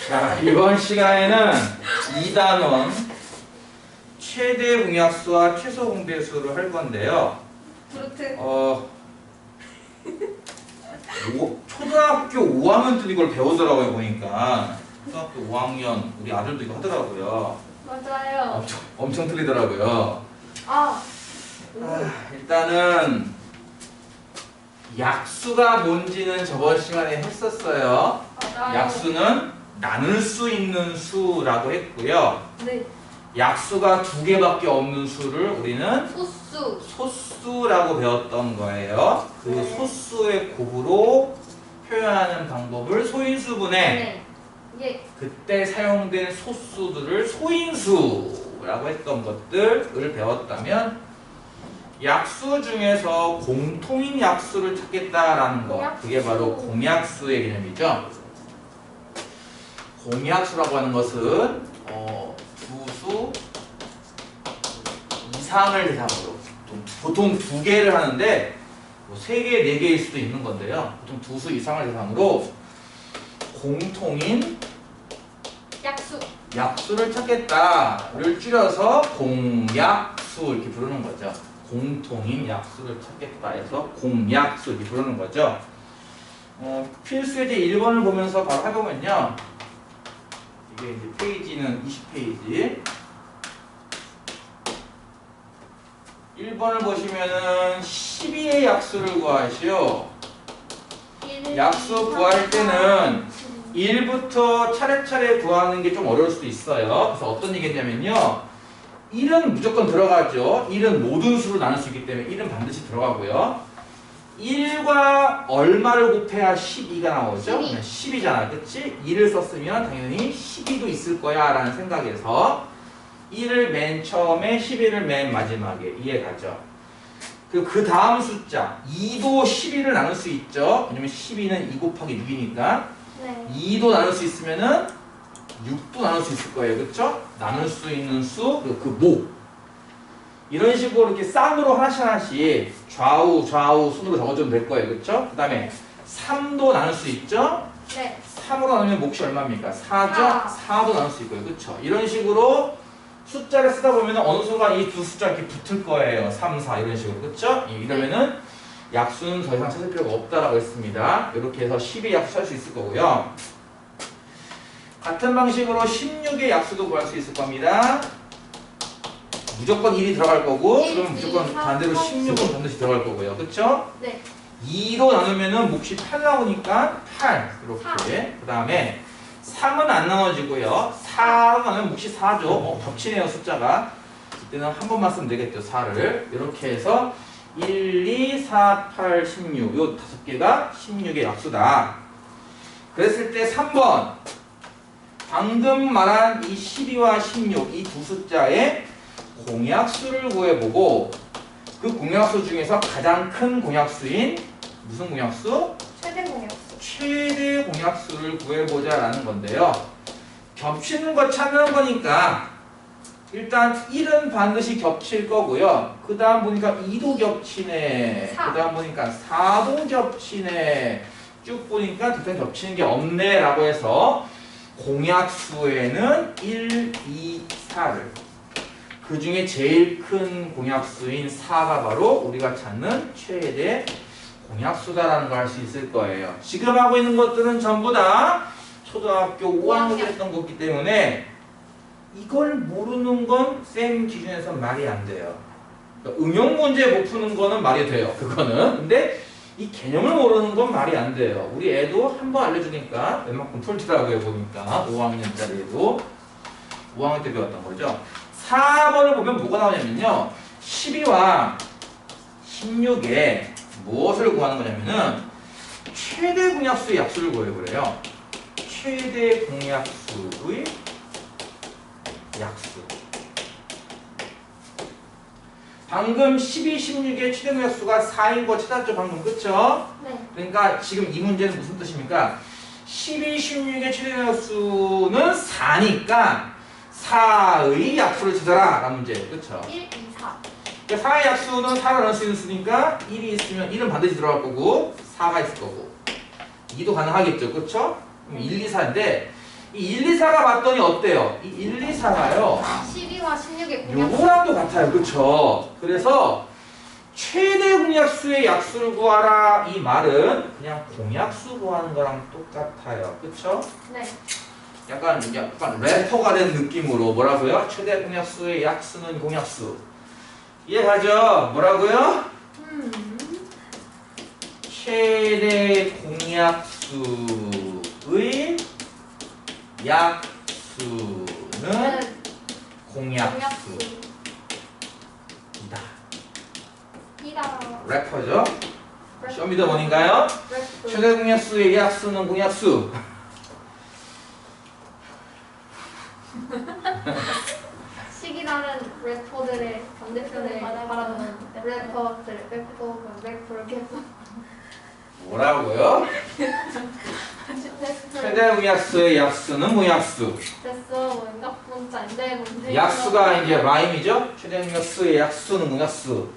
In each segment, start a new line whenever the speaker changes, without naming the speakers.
자, 이번 시간에는 2단원 최대 공약수와 최소 공배수를 할 건데요.
브루트.
초등학교 5학년들 이걸 배우더라고요, 보니까. 초등학교 5학년 우리 아들도 이거 하더라고요.
맞아요.
엄청 틀리더라고요. 일단은 약수가 뭔지는 저번 시간에 했었어요.
맞아요.
약수는 나눌 수 있는 수라고 했고요.
네.
약수가 두 개밖에 없는 수를 우리는
소수.
소수라고 배웠던 거예요. 그
네.
소수의 곱으로 표현하는 방법을 소인수분해.
네. 예.
그때 사용된 소수들을 소인수라고 했던 것들을 배웠다면 약수 중에서 공통인 약수를 찾겠다라는 거. 그게 바로 공약수의 개념이죠. 공약수라고 하는 것은 두 수 이상을 대상으로 보통 두 개를 하는데 뭐 세 개, 네 개일 수도 있는 건데요. 보통 두 수 이상을 대상으로 공통인 약수를 찾겠다를 줄여서 공약수 이렇게 부르는 거죠. 공통인 약수를 찾겠다 해서 공약수 이렇게 부르는 거죠. 필수예제 1번을 보면서 바로 해보면요. 이게 이제 페이지는 20페이지. 1번을 보시면은 12의 약수를 구하시오. 약수 구할 때는 1부터 차례차례 구하는 게 좀 어려울 수도 있어요. 그래서 어떤 얘기냐면요. 1은 무조건 들어가죠. 1은 모든 수를 나눌 수 있기 때문에 1은 반드시 들어가고요. 1과 얼마를 곱해야 12가 나오죠? 10이잖아. 그치? 1을 썼으면 당연히 12도 있을 거야 라는 생각에서 1을 맨 처음에 11을 맨 마지막에 이해 가죠? 그 다음 숫자 2도 12를 나눌 수 있죠? 왜냐면 12는 2 곱하기 6이니까
네.
2도 나눌 수 있으면은 6도 나눌 수 있을 거예요. 그쵸? 나눌 수 있는 수, 그 모. 이런 식으로 이렇게 쌍으로 하나씩 좌우 순으로 적어주면 될 거예요. 그쵸? 그 다음에 3도 나눌 수 있죠?
네.
3으로 나누면 몫이 얼마입니까? 4죠? 4도 나눌 수 있고요. 그쵸? 이런 식으로 숫자를 쓰다 보면 어느 순간 이 두 숫자 이렇게 붙을 거예요. 3, 4 이런 식으로. 그쵸? 이러면은 약수는 더 이상 찾을 필요가 없다라고 했습니다. 이렇게 해서 10의 약수 찾을 수 있을 거고요. 같은 방식으로 16의 약수도 구할 수 있을 겁니다. 무조건 1이 들어갈 거고, 그러면 무조건 반대로 16은 반드시 들어갈 거고요. 그쵸?
네.
2로 나누면은 몫이 8 나오니까 8. 이렇게. 그 다음에 3은 안 나눠지고요. 4로 나누면 몫이 4죠. 겹치네요, 숫자가. 이때는 한 번만 쓰면 되겠죠, 4를. 이렇게 해서 1, 2, 4, 8, 16. 요 5개가 16의 약수다. 그랬을 때 3번. 방금 말한 이 12와 16, 이 두 숫자의 공약수를 구해보고 그 공약수 중에서 가장 큰 공약수인 무슨 공약수?
최대 공약수.
최대 공약수를 구해보자 라는 건데요. 겹치는 거 찾는 거니까 일단 1은 반드시 겹칠 거고요. 그 다음 보니까 2도 겹치네. 그 다음 보니까 4도 겹치네. 쭉 보니까 도대체 겹치는 게 없네 라고 해서 공약수에는 1, 2, 4를 그 중에 제일 큰 공약수인 4가 바로 우리가 찾는 최대 공약수다라는 걸 알 수 있을 거예요. 지금 하고 있는 것들은 전부 다 초등학교 5학년 때 했던 거기 때문에 이걸 모르는 건 쌤 기준에서 말이 안 돼요. 그러니까 응용 문제 못 푸는 거는 말이 돼요. 그거는. 근데 이 개념을 모르는 건 말이 안 돼요. 우리 애도 한 번 알려주니까 웬만큼 풀더라고요. 보니까 5학년짜리 애도 5학년 때 배웠던 거죠. 4번을 보면 뭐가 나오냐면요. 12와 16에 무엇을 구하는 거냐면은 최대 공약수의 약수를 구해보래요. 최대 공약수의 약수. 방금 12, 16의 최대 공약수가 4인 거 찾았죠? 방금. 그쵸?
네.
그러니까 지금 이 문제는 무슨 뜻입니까? 12, 16의 최대 공약수는 4니까 4의 약수를 찾아라 라는 문제. 그쵸?
1, 2, 4.
그러니까 4의 약수는 4를 나눌 수 있는 수니까 1이 있으면 1은 반드시 들어갈 거고 4가 있을 거고 2도 가능하겠죠. 그쵸? 그럼 1, 2, 4인데 이 1, 2, 4가 봤더니 어때요? 이 1, 2, 4가요.
12와 16의 공약수.
요거랑도 같아요. 그쵸? 그래서 최대 공약수의 약수를 구하라 이 말은 그냥 공약수 구하는 거랑 똑같아요. 그쵸?
네.
약간 래퍼가 된 느낌으로 뭐라고요? 최대 공약수의 약수는 공약수. 이해가죠? 뭐라고요? 최대 공약수의 약수는 공약수이다.
이다.
래퍼죠? 쇼미더머니인가요?
래프.
최대 공약수의 약수는 공약수.
식이 다른 래퍼들의 반대편을 말하는 래퍼들, 래퍼.
뭐라고요? 최대 공약수의 약수는 공약수.
됐어. 뭔가 문자인데 뭔데?
약수가 이제 라임이죠? 최대 공약수의 약수는 공약수.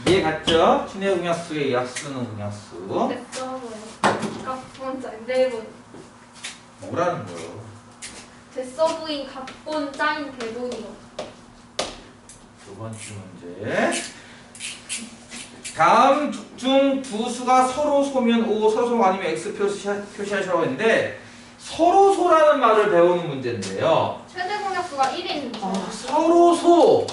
이해 갔죠? 최대 공약수의 약수는 공약수.
됐어. 뭔가 문자인데 뭔?
뭐라는 거예요?
됐어 부인 각본 짜인 대본이요.
두 번째 문제. 다음 중 두 수가 서로 소면 O, 서로 소 아니면 X 표시하시라고 했는데 서로 소라는 말을 배우는 문제인데요.
최대 공약수가 1인.
서로 소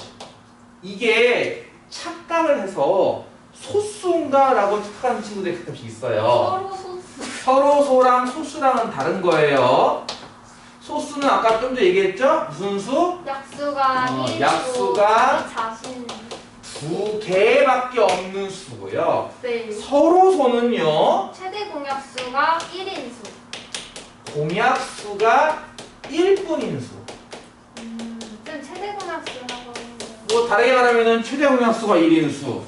이게 착각을 해서 소수인가라고 착각하는 친구들이 가끔씩 있어요.
서로 소수.
서로 소랑 소수랑은 다른 거예요. 소수는 아까 좀 전에 얘기했죠? 무슨 수?
약수가 1이고
약수가
자신.
두 개밖에 없는 수고요.
네.
서로 소는요.
최대 공약수가 1인 수.
공약수가 1뿐인 수.
좀 최대 공약수라고 하는데.
뭐 다르게 말하면은 최대 공약수가 1인 수.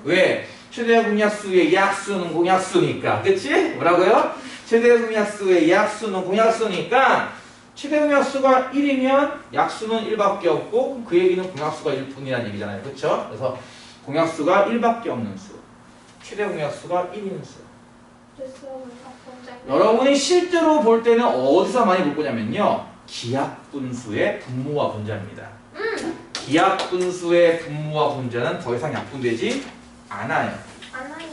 왜? 최대 공약수의 약수는 공약수니까. 그치? 뭐라고요? 최대 공약수의 약수는 공약수니까 최대 공약수가 1이면 약수는 1밖에 없고 그 얘기는 공약수가 1뿐이라는 얘기잖아요. 그쵸? 그래서 공약수가 1밖에 없는 수. 최대 공약수가 1인 수. 여러분이 실제로 볼 때는 어디서 많이 볼 거냐면요. 기하분수의 분모와 분자입니다. 기하분수의 분모와 분자는 더 이상 약분되지 않아요.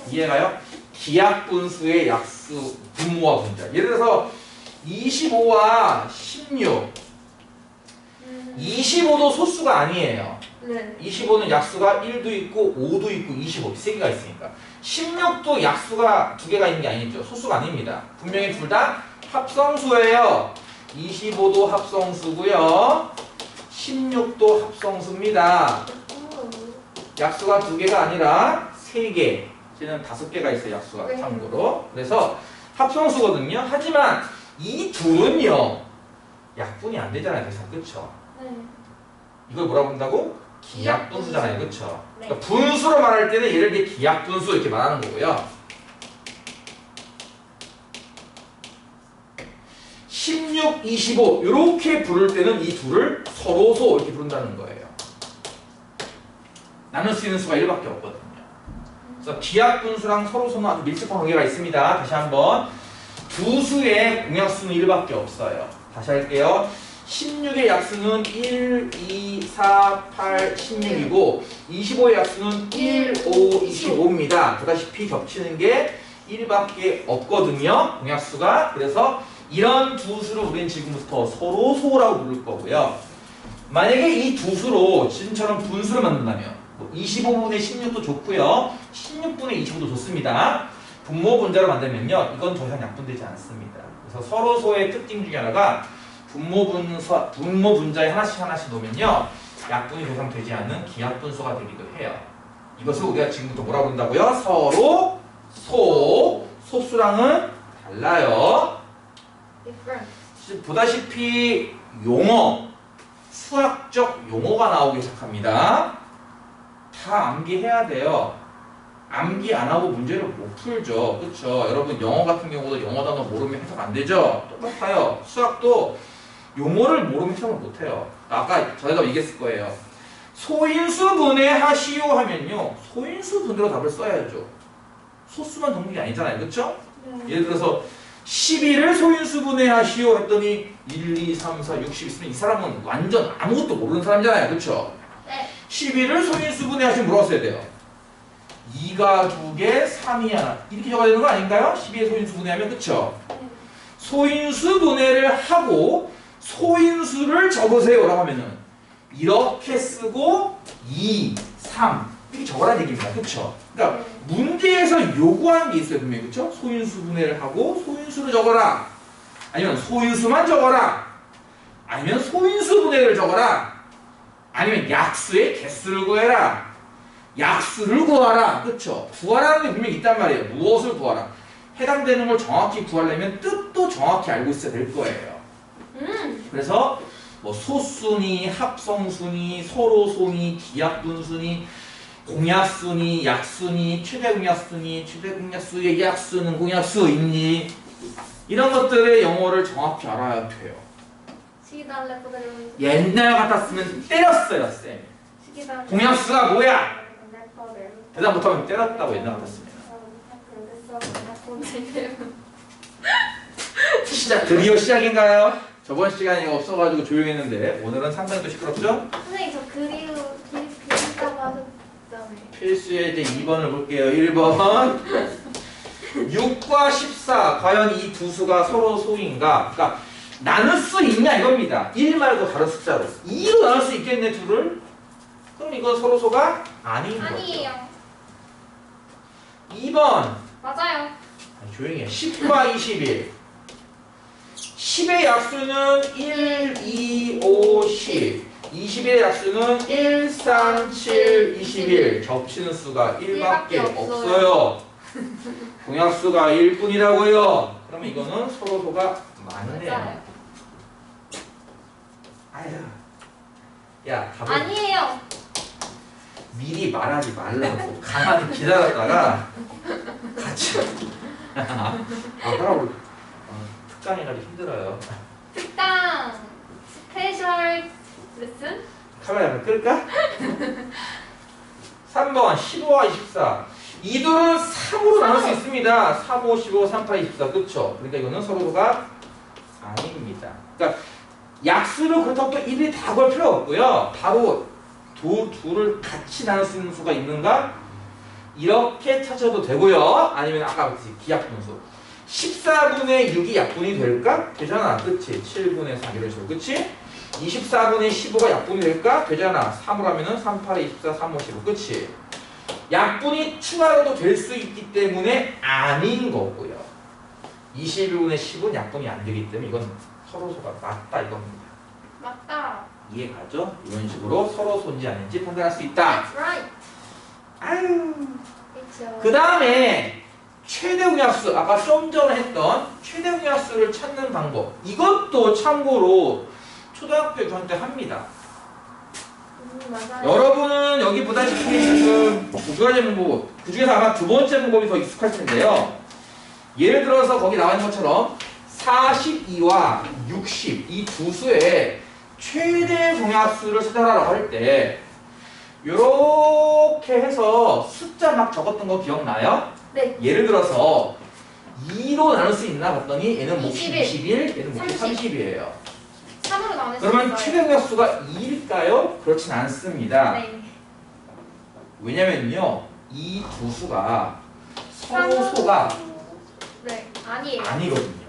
이해가요? 기하분수의 약수 분모와 분자. 예를 들어서 25와 16. 25도 소수가 아니에요.
네.
25는 약수가 1도 있고 5도 있고 25 세 개가 있으니까. 16도 약수가 두 개가 있는 게 아니죠. 소수가 아닙니다. 분명히 둘 다 합성수예요. 25도 합성수고요. 16도 합성수입니다. 약수가 두 개가 아니라 세 개. 쟤는 5개가 있어요. 약수가
네.
참고로. 그래서 합성수거든요. 하지만 이 둘은요. 약분이 안 되잖아요. 그래서 그쵸?
네.
이걸 뭐라고 한다고? 기약분수잖아요. 그쵸?
네.
그러니까 분수로 말할 때는 얘를 이제 기약분수 이렇게 말하는 거고요. 16, 25 이렇게 부를 때는 이 둘을 서로소 이렇게 부른다는 거예요. 나눌 수 있는 수가 1밖에 없거든요. 그래서 기약분수랑 서로소는 아주 밀접한 관계가 있습니다. 다시 한번 두 수의 공약수는 1밖에 없어요. 다시 할게요. 16의 약수는 1, 2, 4, 8, 16이고 25의 약수는 1, 5, 25입니다. 보다시피 겹치는 게 1밖에 없거든요. 공약수가. 그래서 이런 두 수를 우리는 지금부터 서로소라고 부를 거고요. 만약에 이 두 수로 지금처럼 분수를 만든다면 25분의 16도 좋고요. 16분의 25도 좋습니다. 분모 분자로 만들면요. 이건 더 이상 약분되지 않습니다. 그래서 서로소의 특징 중에 하나가 분모 분자에 하나씩 놓으면요. 약분이 더 이상 되지 않는 기하분수가 되기도 해요. 이것을 우리가 지금부터 뭐라고 부른다고요? 서로 소. 소수랑은 달라요. 보다시피 용어, 수학적 용어가 나오기 시작합니다. 다 암기해야 돼요. 암기 안 하고 문제를 못 풀죠. 그렇죠? 여러분 영어 같은 경우도 영어 단어 모르면 해석 안 되죠? 똑같아요. 수학도 용어를 모르면 해석을 못 해요. 아까 저희가 얘기했을 거예요. 소인수분해 하시오 하면요. 소인수분해로 답을 써야죠. 소수만 적는 게 아니잖아요. 그렇죠?
네.
예를 들어서 12를 소인수 분해하시오 했더니 1, 2, 3, 4, 60 있으면 이 사람은 완전 아무것도 모르는 사람이잖아요. 그렇죠?
네.
12를 소인수 분해하시면 물었어야 돼요. 2가 2개, 3이 하나. 이렇게 적어야 되는 거 아닌가요? 12의 소인수 분해하면. 그렇죠? 소인수 분해를 하고 소인수를 적으세요 라고 하면은 이렇게 쓰고 2, 3 이렇게 적으라는 얘기입니다. 그렇죠? 그러니까 문제에서 요구하는 게 있어요. 분명히. 그렇죠? 소인수 분해를 하고 소인수를 적어라. 아니면 소인수만 적어라. 아니면 소인수 분해를 적어라. 아니면 약수의 개수를 구해라. 약수를 구하라. 그렇죠? 구하라는 게 분명히 있단 말이에요. 무엇을 구하라. 해당되는 걸 정확히 구하려면 뜻도 정확히 알고 있어야 될 거예요. 그래서 뭐 소순위, 합성순위, 서로순위, 기하분순위, 공약순위, 약순위, 최대공약순위, 최대공약수의 약수는 공약수인지 이런 것들의 영어를 정확히 알아야 돼요.
시기달래 보내려고
옛날 같았으면 때렸어요, 쌤.
시기달래
공약수가 뭐야? 대답 못하면 때렸다고 옛날 같았습니다. 진짜 드디어 시작인가요? 저번 시간에 없어가지고 조용했는데 오늘은 상당히 또 시끄럽죠?
선생님 저 그린다고 하셨잖아요.
필수의 이제 2번을 볼게요. 1번 6과 14 과연 이 두 수가 서로 소인가? 그러니까 나눌 수 있냐 이겁니다. 1 말고 다른 숫자로 2로 나눌 수 있겠네 둘을? 그럼 이건 서로 소가 아닌 거죠.
아니에요.
2번
맞아요.
아니, 조용히 해. 10과 21 10의 약수는 1, 2, 5, 10 20의 약수는 1, 3, 7, 21 겹치는 수가 1밖에 없어요. 공약수가 1뿐이라고요. 그러면 이거는 서로 소가 맞네요.
맞아요.
아유, 야 답을
아니에요.
미리 말하지 말라고 가만히 기다렸다가 같이 하라고 특강해가지고 힘들어요.
특강 스페셜 레슨?
카메라 한번 끌까? 3번 15와 24 이들은 3으로 나눌 수 있습니다. 3, 5, 15, 3, 8, 24 그렇죠? 그러니까 이거는 서로가 아닙니다. 그러니까 약수를 그렇다고 또 1이 다 구할 필요 없고요. 바로 둘을 같이 나눌 수 있는 수가 있는가? 이렇게 찾아도 되고요. 아니면 아까 그랬지 기약분수 14분의 6이 약분이 될까? 되잖아. 그치? 7분의 3 이런 식으로. 그치? 24분의 15가 약분이 될까? 되잖아. 3으로 하면은 3, 8, 24, 3, 5, 15. 그치? 약분이 추가로도 될 수 있기 때문에 아닌 거고요. 21분의 10은 약분이 안 되기 때문에 이건 서로소가 맞다 이겁니다.
맞다.
이해 가죠? 이런 식으로 서로소인지 아닌지 판단할 수 있다.
That's right.
아유.
그렇죠.
그 다음에 최대 공약수 아까 좀 전에 했던 최대 공약수를 찾는 방법 이것도 참고로 초등학교 교환 때 합니다.
맞아요.
여러분은 여기 보다시피 지금 두 가지 방법 그 중에서 아마 두 번째 방법이 더 익숙할 텐데요. 예를 들어서 거기 나와 있는 것처럼 42와 60 이 두 수의 최대 공약수를 찾아라라고 할 때 요렇게 해서 숫자 막 적었던 거 기억나요?
네.
예를 들어서 2로 나눌 수 있나 봤더니 얘는 몫이
21,
21, 얘는 몫이
30.
30이에요.
3으로 나눌 수
그러면
있어요.
최대 공약수가 2일까요? 그렇진 않습니다.
네.
왜냐면요, 이 두 수가 서로 소가
네. 아니에요.
아니거든요.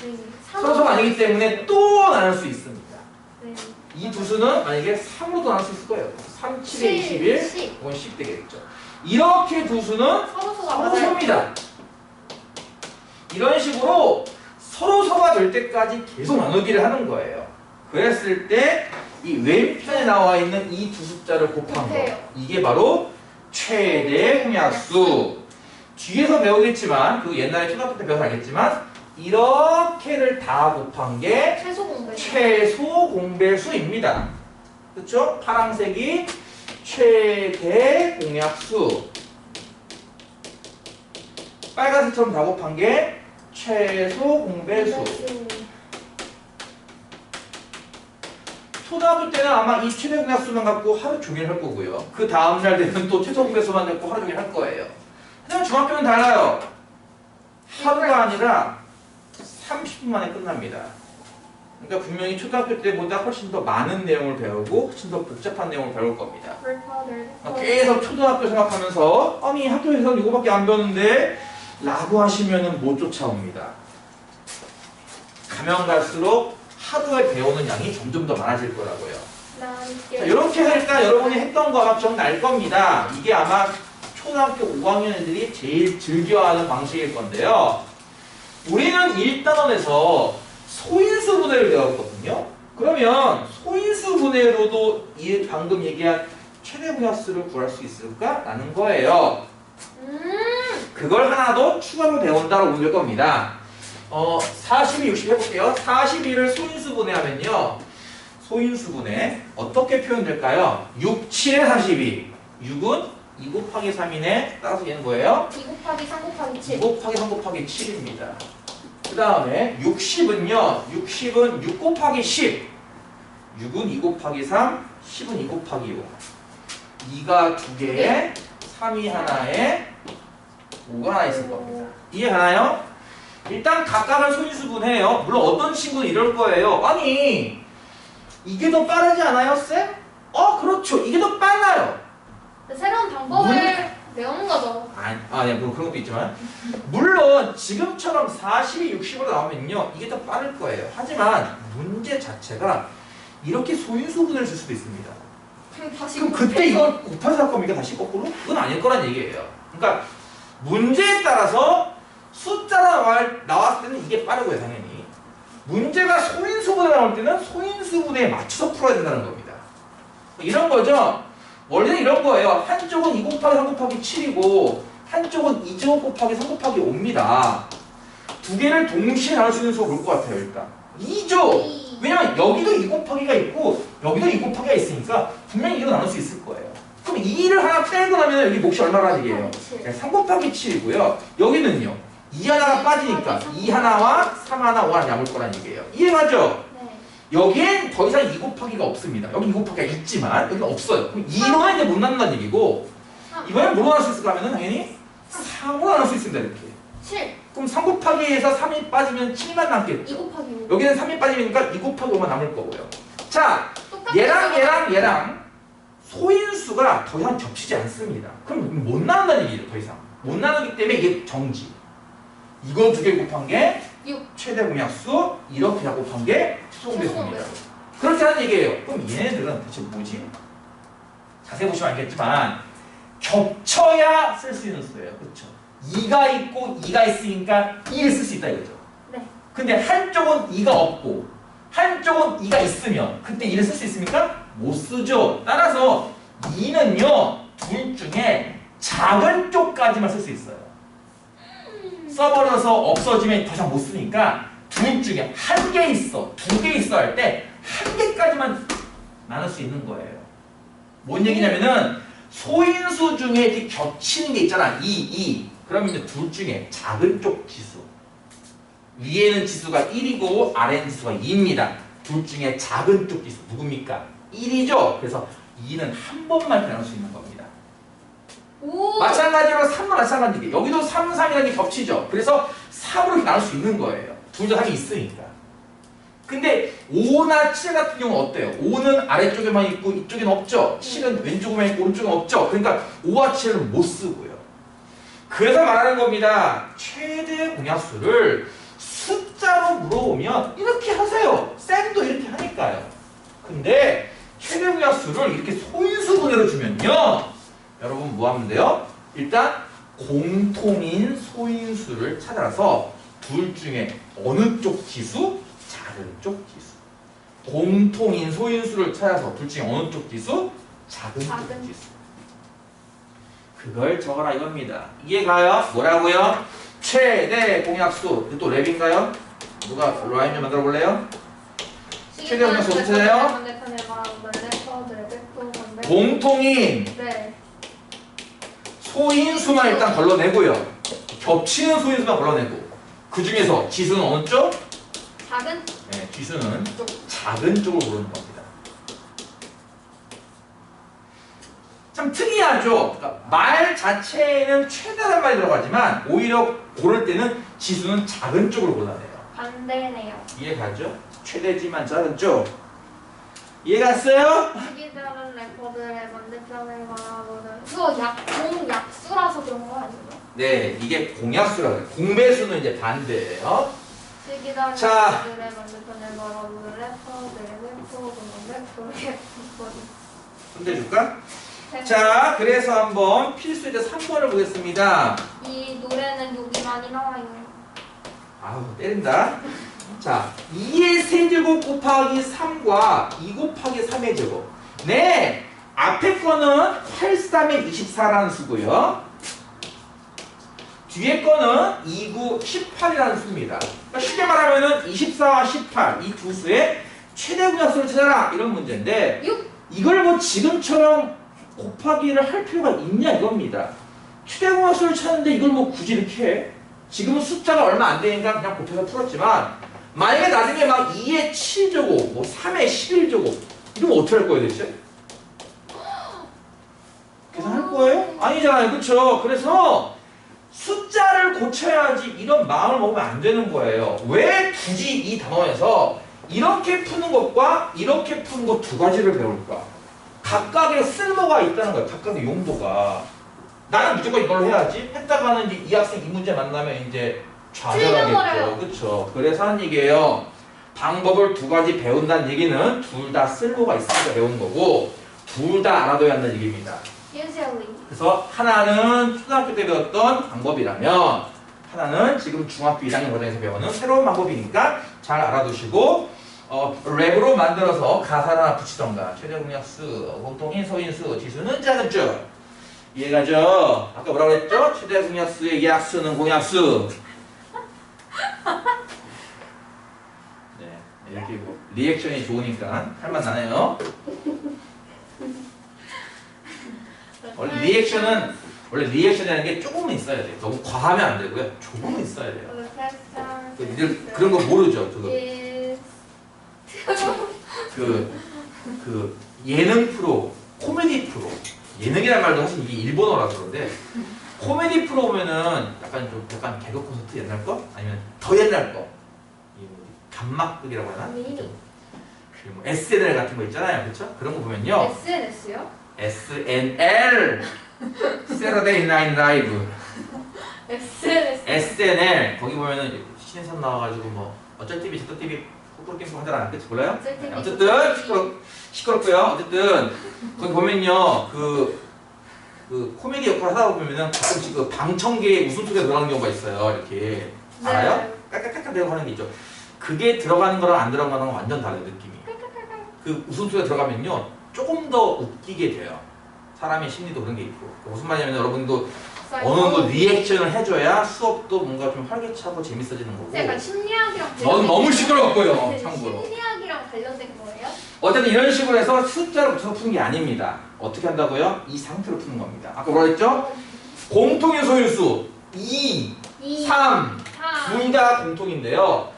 네.
서로 소가 아니기 때문에 또 나눌 수 있습니다.
네.
이 두 수는 만약에 3으로도 나눌 수 있을 거예요. 3, 7에 21,
10.
이건 10 되겠죠. 이렇게 두 수는
서로소가 맞아요.
서로소입니다. 이런 식으로 서로소가 될 때까지 계속 나누기를 하는 거예요. 그랬을 때 이 왼편에 나와 있는 이 두 숫자를 곱한 거
곱해요.
이게 바로 최대 공약수. 뒤에서 배우겠지만 그 옛날에 초등학교 때 배워서 알겠지만 이렇게를 다 곱한 게
최소 공배.
최소 공배수입니다. 그렇죠? 파란색이 최대 공약수. 빨간색처럼 다 곱한 게 최소 공배수. 초등학교 때는 아마 이 최대 공약수만 갖고 하루 종일 할 거고요. 그 다음날 되면 또 최소 공배수만 갖고 하루 종일 할 거예요. 하지만 중학교는 달라요. 하루가 아니라 30분 만에 끝납니다. 그러니까 분명히 초등학교 때보다 훨씬 더 많은 내용을 배우고 훨씬 더 복잡한 내용을 배울 겁니다. 계속 초등학교 생각하면서 아니 학교에서는 이거밖에 안 배웠는데 라고 하시면은 못 쫓아옵니다. 가면 갈수록 하루에 배우는 양이 점점 더 많아질 거라고요. 자, 이렇게 해서 일단 여러분이 했던 거 아마 좀 날 겁니다. 이게 아마 초등학교 5학년 애들이 제일 즐겨하는 방식일 건데요. 우리는 1단원에서 소인수 분해를 배웠거든요. 그러면 소인수 분해로도 이 방금 얘기한 최대 공약수를 구할 수 있을까라는 거예요. 그걸 하나 더 추가로 배운다고 옮길 겁니다. 42, 60 해볼게요. 42를 소인수 분해하면요. 소인수 분해 어떻게 표현될까요? 6, 7에 42. 6은 2 곱하기 3이네. 따라서 얘는 뭐예요?
2 곱하기 3 곱하기 7.
2 곱하기 3 곱하기 7입니다. 그 다음에 60은요. 60은 6 곱하기 10. 6은 2 곱하기 3, 10은 2 곱하기 5. 2가 2개에 3이 하나에 5가 하나 있을 겁니다. 이해가나요? 일단 각각을 소인수분해요. 물론 어떤 친구는 이럴 거예요. 아니 이게 더 빠르지 않아요, 쌤? 그렇죠. 이게 더 빨라요.
새로운 방법을 배우는 거죠.
네, 그런 것도 있지만 물론 지금처럼 40이 60으로 나오면요 이게 더 빠를 거예요. 하지만 문제 자체가 이렇게 소인수분해를 쓸 수도 있습니다. 그럼 그때 이걸 곱해서 할 겁니까? 다시 거꾸로? 그건 아닐 거란 얘기예요. 그러니까 문제에 따라서 숫자가 나왔을 때는 이게 빠르고요, 당연히. 문제가 소인수분해 나올 때는 소인수분해에 맞춰서 풀어야 된다는 겁니다. 이런 거죠. 원래는 이런 거예요. 한쪽은 2 곱하기 3 곱하기 7이고 한쪽은 2제곱 곱하기 3 곱하기 5입니다. 두 개를 동시에 나눌 수 있는 수가 뭘 것 같아요, 일단? 2죠. 왜냐면 여기도 2 곱하기가 있고 여기도 2 곱하기가 있으니까 분명히 이거 나눌 수 있을 거예요. 그럼 2를 하나 빼고 나면 여기 몫이 얼마나 얘기해요? 3 곱하기 7이고요. 여기는요. 2 하나가 빠지니까 2 하나와 3 하나, 5 하나 남을 거란 얘기예요. 이해가죠?
네.
여기엔 더 이상 2 곱하기가 없습니다. 여기 2 곱하기가 있지만 여기는 없어요. 그럼 2로는 이제 못 나눈다는 얘기고 이번엔 뭐로 나눌 수 있을까 하면 당연히 3으로 나눌 수 있습니다. 이렇게.
7.
그럼 3 곱하기에서 3이 빠지면 7만 남겠죠.
2 곱하기 5.
여기는 3이 빠지니까 2 곱하기 5만 남을 거고요. 자,
똑같은
얘랑 소인수가 더 이상 겹치지 않습니다. 그럼 못 나눈다는 얘기죠. 더 이상. 못 나누기 때문에 이게 정지. 이거 두 개 곱한 게
6.
최대 공약수, 이렇게 곱한 게 최소공배수입니다. 그렇게 하는 얘기예요. 그럼 얘네들은 대체 뭐지? 자세히 보시면 알겠지만 겹쳐야 쓸 수 있는 수예요. 그렇죠? 2가 있고 2가 있으니까 2를 쓸 수 있다 이거죠.
네.
근데 한쪽은 2가 없고 한쪽은 2가 있으면 그때 2를 쓸 수 있습니까? 못 쓰죠. 따라서 2는요. 둘 중에 작은 쪽까지만 쓸 수 있어요. 써버려서 없어지면 더 이상 못 쓰니까 둘 중에 한 개 있어, 2개 있어 할 때 한 개까지만 나눌 수 있는 거예요. 뭔 얘기냐면은 소인수 중에 이렇게 겹치는 게 있잖아. 2. 그러면 이제 둘 중에 작은 쪽 지수. 위에는 지수가 1이고 아래는 지수가 2입니다. 둘 중에 작은 쪽 지수 누굽니까? 1이죠. 그래서 2는 한 번만 나눌 수 있는 겁니다.
오.
마찬가지로 3도 마찬가지게 여기도 3, 3이라는 게 겹치죠. 그래서 3으로 이렇게 나눌 수 있는 거예요. 둘 다 3이 있으니까. 근데 5나 7 같은 경우는 어때요? 5는 아래쪽에만 있고 이쪽에는 없죠. 7은 왼쪽에만 있고 오른쪽에는 없죠. 그러니까 5와 7은 못 쓰고요. 그래서 말하는 겁니다. 최대 공약수를 숫자로 물어보면 이렇게 하세요. 쌤도 이렇게 하니까요. 근데 최대 공약수를 이렇게 소인수분해로 주면요. 여러분 뭐 하면 돼요? 일단 공통인 소인수를 찾아서 둘 중에 어느 쪽 지수? 작은 쪽 지수. 공통인 소인수를 찾아서 둘 중에 어느 쪽 지수? 작은 쪽 지수. 그걸 적어라 이겁니다. 이해가요? 뭐라고요? 최대 공약수. 또 랩인가요? 누가 라임 좀 만들어 볼래요? 최대 공약수 어떻게 찾아요? 공통인
네.
소인수만 일단 걸러내고요. 겹치는 소인수만 걸러내고 그 중에서 지수는 어느 쪽?
작은?
네, 지수는 작은 쪽을 고르는 겁니다. 참 특이하죠? 그러니까 말 자체에는 최대란 말이 들어가지만 오히려 고를 때는 지수는 작은 쪽을 골라내요.
안 되네요.
이해가죠? 최대지만 작은죠? 이해갔어요?
시기자는 레코드의 반대편을 바라보는 그거 공약수라서 그런 거 아니에요?
네, 이게 공약수라고 해요. 공배수는 이제 반대예요.
시기자는
자.
레코드의 반대편을 바라보는 레코드의
손대줄까? 자, 그래서 한번 필수제 3번을 보겠습니다.
이 노래는 여기 많이 나와요.
아우, 때린다. 자, 2의 세제곱 곱하기 3과 2 곱하기 3의 제곱. 네, 앞에 거는 8, 3의 24라는 수고요. 뒤에 거는 2, 9, 18이라는 수입니다. 그러니까 쉽게 말하면 24와 18, 이 두 수의 최대 공약수를 찾아라, 이런 문제인데
6.
이걸 뭐 지금처럼 곱하기를 할 필요가 있냐 이겁니다. 최대 공약수를 찾는데 이걸 뭐 굳이 이렇게 해? 지금은 숫자가 얼마 안 되니까 그냥 곱해서 풀었지만 만약에 나중에 막 2의 7제곱, 뭐 3의 11제곱 이러면 어떻게 할 거예요 대체? 계산할 거예요? 아니잖아요, 그렇죠? 그래서 숫자를 고쳐야지 이런 마음을 먹으면 안 되는 거예요. 왜 굳이 이 단원에서 이렇게 푸는 것과 이렇게 푸는 것 두 가지를 배울까? 각각의 쓸모가 있다는 거예요. 각각의 용도가. 나는 무조건 이걸로 해야지. 했다가는 이제 이 학생 이 문제 만나면 이제 좌절하겠죠. 그렇죠. 그래서 하는 얘기예요. 방법을 두 가지 배운다는 얘기는 둘 다 쓸모가 있으니까 배우는 거고 둘 다 알아둬야 한다는 얘기입니다.
Usually.
그래서 하나는 초등학교 때 배웠던 방법이라면 하나는 지금 중학교 1학년 과정에서 배우는 새로운 방법이니까 잘 알아두시고 랩으로 만들어서 가사를 하나 붙이던가 최대 공약수, 공통인 소인수, 지수는 작은죠. 이해가죠? 아까 뭐라고 했죠? 최대 공약수의 약수는 공약수. 네, 이렇게 뭐 리액션이 좋으니까 할만 나네요. 원래 리액션이라는 게 조금은 있어야 돼요. 너무 과하면 안 되고요. 조금은 있어야 돼요. 니들 그런 거 모르죠? 그 예능 프로, 코미디 프로. 예능이란 말도 사실 이게 일본어라서 그런데 코미디 프로 보면은 약간 개그 콘서트 옛날 거 아니면 더 옛날 거. 이 감막극이라고 하나? 뭐 SNL 같은 거 있잖아요, 그렇죠? 그런 거 보면요.
SNS요?
SNL, Saturday Night Live. SNL 거기 보면은 신인선 나와가지고 뭐 어쩔 TV 저쩔 TV 코코로 깽고 하더라, 그치 몰라요? 어쨌든 시끄럽고요. 어쨌든 거기 보면요 그 코미디 역할 하다 보면은 가끔씩 그 방청객 웃음소리가 들어가는 경우가 있어요. 이렇게 알아요? 깔깔깔깔 대고 하는 게 있죠. 그게 들어가는 거랑 안 들어가는 거랑 완전 다른 느낌이. 그 웃음소리가 들어가면요 조금 더 웃기게 돼요. 사람의 심리도 그런 게 있고. 무슨 말이냐면 여러분도 어느 정도 리액션을 해줘야 수업도 뭔가 좀 활기차고 재밌어지는 거고.
약간 심리학이랑
너무 시끄럽고요. 참고로.
심리학이랑 관련된 거예요?
어쨌든 이런 식으로 해서 숫자로 붙여서 푸는 게 아닙니다. 어떻게 한다고요? 이 상태로 푸는 겁니다. 아까 뭐라 했죠? 공통의 소인수 2, 3 둘 다 공통인데요.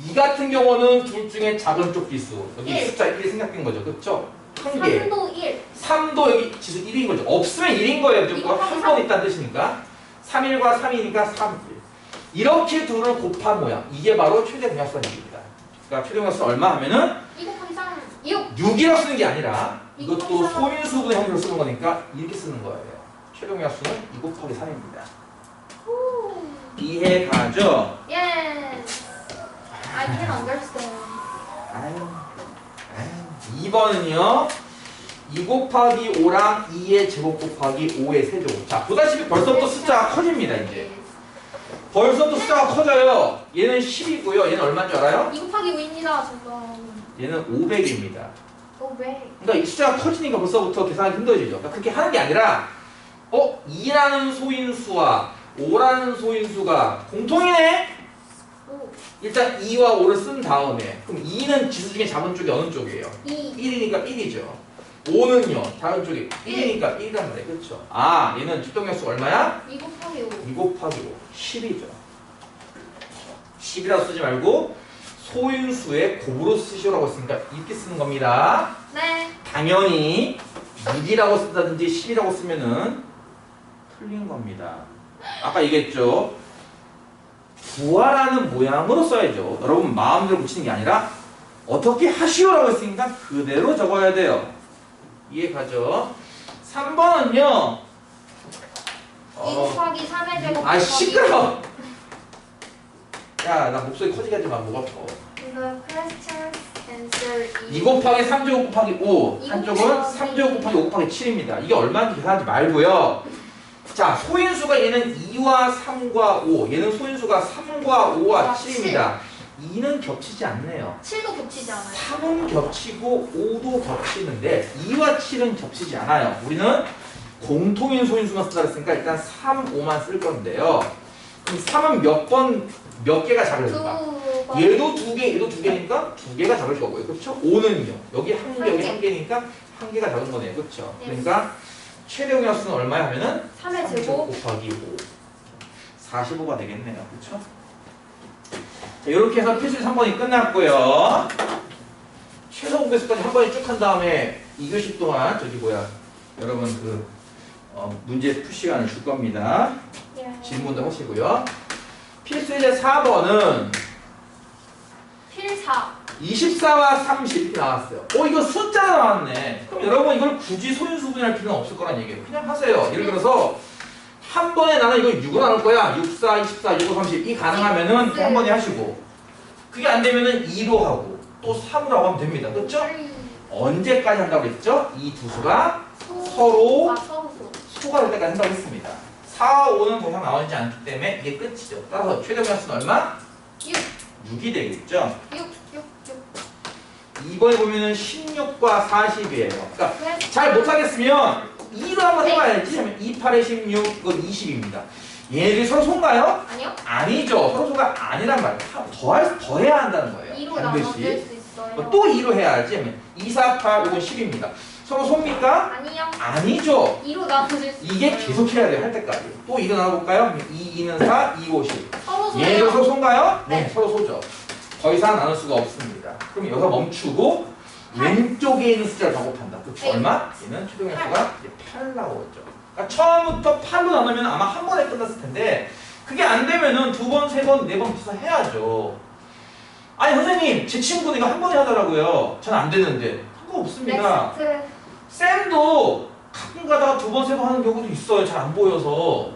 2 같은 경우는 둘 중에 작은 쪽 지수. 여기
1.
숫자 1이 생략된 거죠. 그렇죠? 한 개.
3도 1.
3도 여기 지수 1인 거죠. 없으면 1인 거예요. 무조건 한 번 있다는 뜻이니까. 3일과 3이니까 3. 이렇게 둘을 곱한 모양. 이게 바로 최대 공약수라는 얘기입니다. 그러니까 최대 공약수 얼마 하면은
2 곱하기 3. 6.
6이라고 쓰는 게 아니라 이것도 소인수분의 형태로 쓰는 거니까 이렇게 쓰는 거예요. 최대 공약수는 2 곱하기 3입니다. 이해 가죠?
Yes. I can understand.
2번은요. 2 곱하기 5랑 2의 제곱 곱하기 5의 세제곱. 자, 보다시피 벌써부터 숫자가 커집니다, 이제. 벌써부터 숫자가 커져요. 얘는 10이고요. 얘는 얼마인 줄 알아요?
2 곱하기 5입니다. 지금.
얘는 500입니다.
500.
그러니까 이 숫자가 커지니까 벌써부터 계산이 힘들어지죠. 그러니까 그렇게 하는 게 아니라 2라는 소인수와 5라는 소인수가 공통이네? 일단 2와 5를 쓴 다음에 그럼 2는 지수 중에 작은 쪽이 어느 쪽이에요?
2.
1이니까 1이죠. 5는요. 작은 쪽이 1이니까 1이란 말이에요. 그렇죠? 아, 얘는 집동약수 얼마야?
2 곱하기 5.
2 곱하기 5. 10이죠. 10이라고 쓰지 말고 소인수의 곱으로 쓰시오라고 했으니까 이렇게 쓰는 겁니다.
네.
당연히 6이라고 쓴다든지 10이라고 쓰면은 틀린 겁니다. 아까 얘기했죠. 구하라는 모양으로 써야죠. 여러분 마음대로 붙이는 게 아니라 어떻게 하시오라고 했으니까 그대로 적어야 돼요. 이해 가죠? 3번은요.
2 곱하기 3의 제곱
아
곱하기
시끄러워. 야 나 목소리 커지게 하지 마. 목 아파.
이거 question answer
2 곱하기 3제곱 곱하기 5
이
한쪽은
곱하기
3제곱 곱하기 5 곱하기 7입니다. 이게 얼마인지 계산하지 말고요. 자 소인수가 얘는 2와 3과 5 얘는 소인수가 3과 5와 7입니다. 2는 겹치지 않네요.
7도 겹치지 않아요.
3은 겹치고 5도 겹치는데 2와 7은 겹치지 않아요. 우리는 공통인 소인수만 쓰자 했으니까 일단 3, 5만 쓸 건데요. 그럼 3은 몇 개가 작을까? 얘도 2개, 얘도 2개니까 2개가 작을 거고요. 그렇죠? 5는요. 여기 1개, 여기 1개니까 1개가 작은 거네요. 그렇죠?
네.
그러니까 최대 공약수는 얼마야 하면은
3의
3제곱
제곱
곱하기 5 45가 되겠네요. 그렇죠? 자, 이렇게 해서 필수 3번이 끝났고요. 최소 공배수까지 한 번에 쭉 한 다음에 2교시 동안 여러분 문제 풀 시간을 줄 겁니다.
예.
질문도 하시고요. 필수 이제 4번은
필사
24와 30 이렇게 나왔어요. 이거 숫자가 나왔네. 그럼 여러분 이걸 굳이 소인수 분해할 필요는 없을 거란 얘기예요. 그냥 하세요. 예를 들어서 한 번에 나는 이거 6으로 나눌 거야. 6, 4, 24, 6, 5, 30. 이 가능하면은 한 번에 하시고 그게 안 되면은 2로 하고 또 3으로 하면 됩니다. 그렇죠? 언제까지 한다고 그랬죠? 이 두 수가 서로 소가 될 때까지 한다고 했습니다. 4, 5는 더 이상 나오지 않기 때문에 이게 끝이죠. 따라서 최대 공약수는 얼마? 6이 되겠죠? 2번에 보면은 16과 40이에요. 그러니까 잘 못하겠으면 2로 한번 해봐야지. 하면 2, 8에 16, 그건 20입니다. 얘네들이 서로 소인가요?
아니요?
아니죠. 서로 소가 아니란 말이에요. 더해야 한다는 거예요.
2로 나눠줄 수 있어요.
또 2로 해야지. 하면 2, 4, 8, 이건 10입니다. 서로 소입니까?
아니요.
아니죠.
2로 나눠줄 수 있어요.
이게 계속 해야 돼요. 할 때까지. 또 2로 나눠볼까요? 2, 2는 4, 2, 5, 10.
서로
얘네들 서로
소예요.
소인가요?
네.
서로 소죠. 더 이상 나눌 수가 없습니다. 그럼 여기서 멈추고 왼쪽에 있는 숫자를 다 곱한다. 그
네.
얼마? 얘는 최종 횟수가 8 나오죠. 그러니까 처음부터 8로 나누면 아마 한 번에 끝났을 텐데 그게 안 되면은 2번, 3번, 4번 비서 해야죠. 아니 선생님 제 친구는 이거 한 번에 하더라고요. 전 안 되는데 상관없습니다.
넥스트.
쌤도 가끔 가다가 2번, 3번 하는 경우도 있어요. 잘 안 보여서.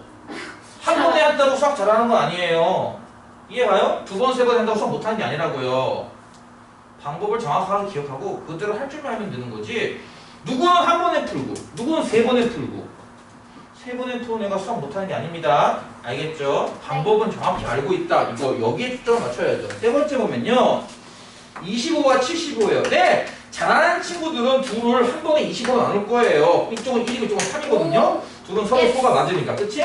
한 번에 한다고 수학 잘하는 건 아니에요. 이해가요? 2번, 3번 한다고 수학 못하는 게 아니라고요. 방법을 정확하게 기억하고 그대로 할 줄만 하면 되는 거지. 누구는 한 번에 풀고 누구는 3번에 풀고 3번에 풀고 내가 수학 못하는 게 아닙니다. 알겠죠? 방법은 정확히 알고 있다. 이거 여기에 초점을 맞춰야죠. 세 번째 보면요. 25와 75예요. 네! 잘하는 친구들은 둘을 한 번에 25로 나눌 거예요. 이쪽은 1이고 이쪽은 3이거든요. 둘은 서로 소가 맞으니까. 그치?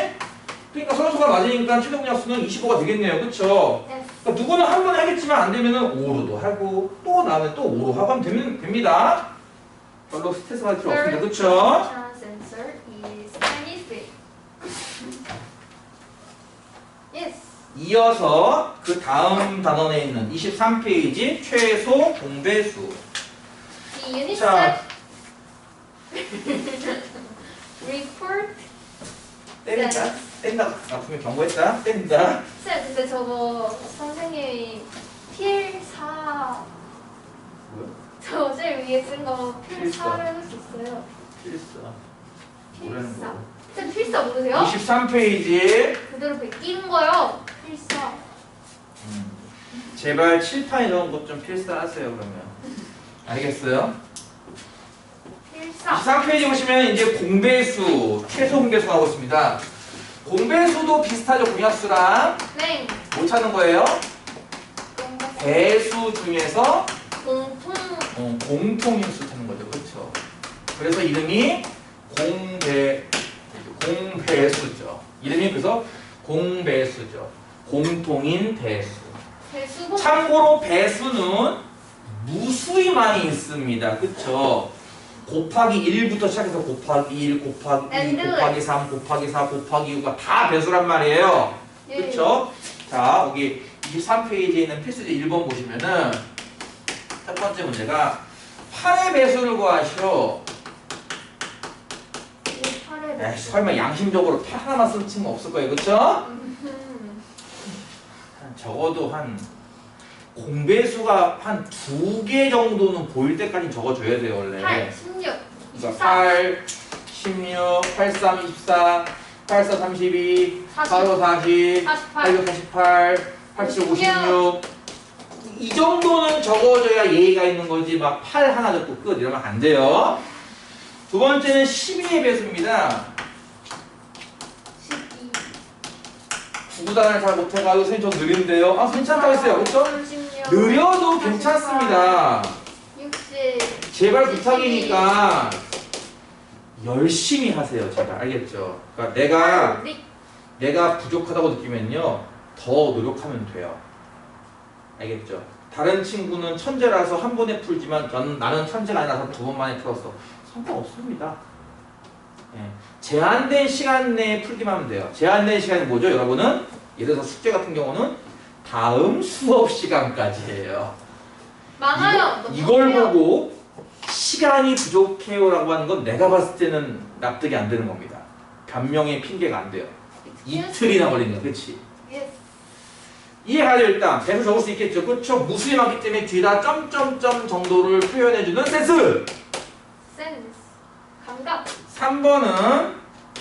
그러니까 서로 소가 맞으니까 최종 공약수는 25가 되겠네요. 그쵸?
네.
그러니까 누구는 한 번에 하겠지만 안 되면은 5로도 하고 또 나면 또 5로 하고 하면 됩니다. 별로 스트레스 받을 필요 없습니다. 그쵸?
Chance answer is 23. Yes.
이어서 그 다음 단원에 있는 23페이지 최소 공배수.
The unit
자.
set report
때린다. 뗀다. 나 분명 경고했다. 때린다.
쌤 근데 저거 선생님이 필사
뭐야?
저 제일 위에 쓴 거
필사.
필사를 해줬어요.
필사. 뭐라는
필사.
거야?
쌤 필사 모르세요?
23페이지.
그대로 베끼는 거요. 필사.
제발 칠판에 넣은 것 좀 필사하세요 그러면. 알겠어요?
필사.
23페이지 보시면 이제 공배수, 최소 공배수 나오고 있습니다. 공배수도 비슷하죠. 공약수랑
네.
뭐 찾는 거예요? 배수 중에서
공통.
공통인수 찾는 거죠. 그렇죠? 그래서 이름이 공배수죠. 이름이 그래서 공배수죠. 공통인 배수.
배수고.
참고로 배수는 무수히 많이 있습니다. 그쵸? 곱하기 1부터 시작해서 곱하기 1, 곱하기 2,
And
곱하기 3, 곱하기 4, 곱하기 6가 다 배수란 말이에요.
예.
그쵸? 자, 여기 23페이지에 있는 필수제 1번 보시면은 첫 번째 문제가 8의 배수를 구하시오. 설마 양심적으로 8 하나만 쓴 친구 없을 거예요. 그쵸? 적어도 한 공배수가 한 2개 정도는 보일 때까지 적어줘야 돼요 원래.
8, 16,
그러니까
24,
8, 16, 83, 24, 84, 32, 45, 40,
48,
848, 87, 56. 이 정도는 적어줘야 예의가 있는 거지 막 8 하나 적고 끝 이러면 안 돼요. 두 번째는 12의 배수입니다.
12,
구구단을 잘 못해가지고 선생님 좀 느린데요. 아 괜찮다고 했어요. 그렇죠?
36,
느려도 괜찮습니다.
60,
제발 부탁이니까 열심히 하세요. 제발 알겠죠? 그러니까 내가 부족하다고 느끼면요 더 노력하면 돼요. 알겠죠? 다른 친구는 천재라서 한 번에 풀지만 나는 천재가 아니라서 2번 만에 풀었어. 상관없습니다. 예. 제한된 시간 내에 풀기만 하면 돼요. 제한된 시간이 뭐죠 여러분은? 예를 들어서 숙제 같은 경우는 다음 수업 시간까지예요.
많아요.
이걸 보고 시간이 부족해요 라고 하는 건 내가 봤을 때는 납득이 안 되는 겁니다. 변명의 핑계가 안 돼요. 이틀이나 걸리는 거야. 그치? 이해가죠? 일단 배수 적을 수 있겠죠. 그쵸? 무수히 많기 때문에 뒤에다 점점점 정도를 표현해주는 센스.
센스, 감각.
3번은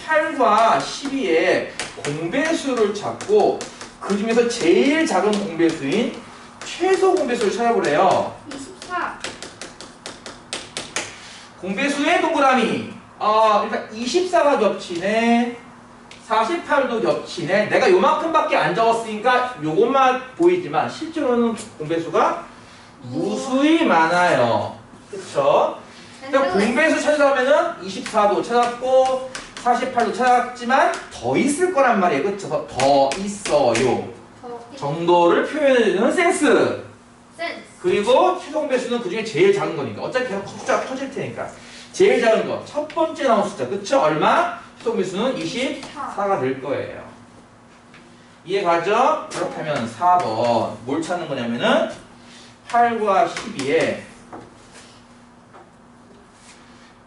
8과 12의 공배수를 찾고 그 중에서 제일 작은 공배수인 최소 공배수를 찾아보래요.
24,
공배수의 동그라미. 일단 24가 겹치네. 48도 겹치네. 내가 요만큼밖에 안 적었으니까 요것만 보이지만 실제로는 공배수가 무수히 많아요. 그쵸? 그러니까 공배수 찾으려면은 24도 찾았고 48도 찾았지만 더 있을 거란 말이에요. 그쵸? 더 있어요. 정도를 표현해주는 센스. 그리고 최소 공배수는 그 중에 제일 작은 거니까. 어차피 계속 숫자가 커질 테니까. 제일 작은 거. 첫 번째 나온 숫자. 그쵸? 얼마? 최소 공배수는 24가 될 거예요. 이해가죠? 그렇다면 4번. 뭘 찾는 거냐면은 8과 12에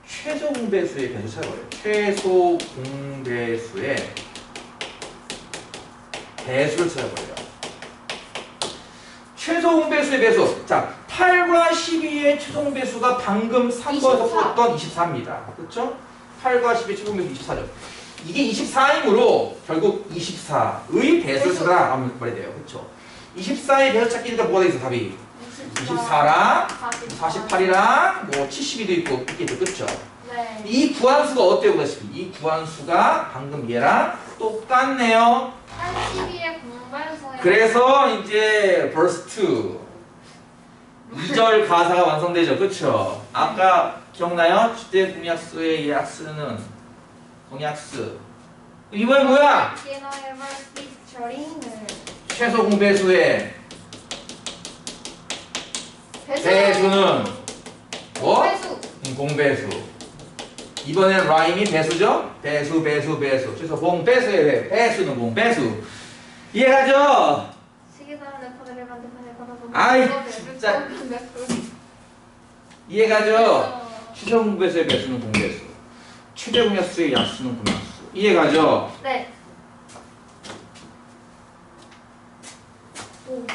최소 공배수의 배수 찾아버려요. 최소 공배수의 배수를 찾아버려요. 최소 공배수의 배수. 자, 8과 12의 최소 공배수가 방금 3번에서 풀었던 24입니다. 그렇죠? 8과 12의 최소 공배수 24죠. 이게 24이므로 결국 24의 배수를 찾아라 하면 말이 돼요. 그렇죠? 24의 배수 찾기니까 뭐가 되겠어, 답이? 24랑 48이랑 뭐 72도 있겠죠. 그렇죠?
네.
이 구한수가 어때요, 보다시피? 이 구한수가 방금 얘랑 똑같네요.
82의 공배수에.
그래서 이제 verse 2 2절 가사가 완성되죠. 그쵸? 아까 기억나요? 주대 공약수의 약수는 공약수. 이번엔 뭐야? 최소 공배수의 배수는 뭐? 공배수. 이번엔 라임이 배수죠? 배수. 최소 공배수의 배수는 공배수. 이해가죠? 아이 진짜 이해가죠? 최소 공배수의 배수는 공배수. 최대 공약수의 약수는 공약수. 이해가죠?
네. 오.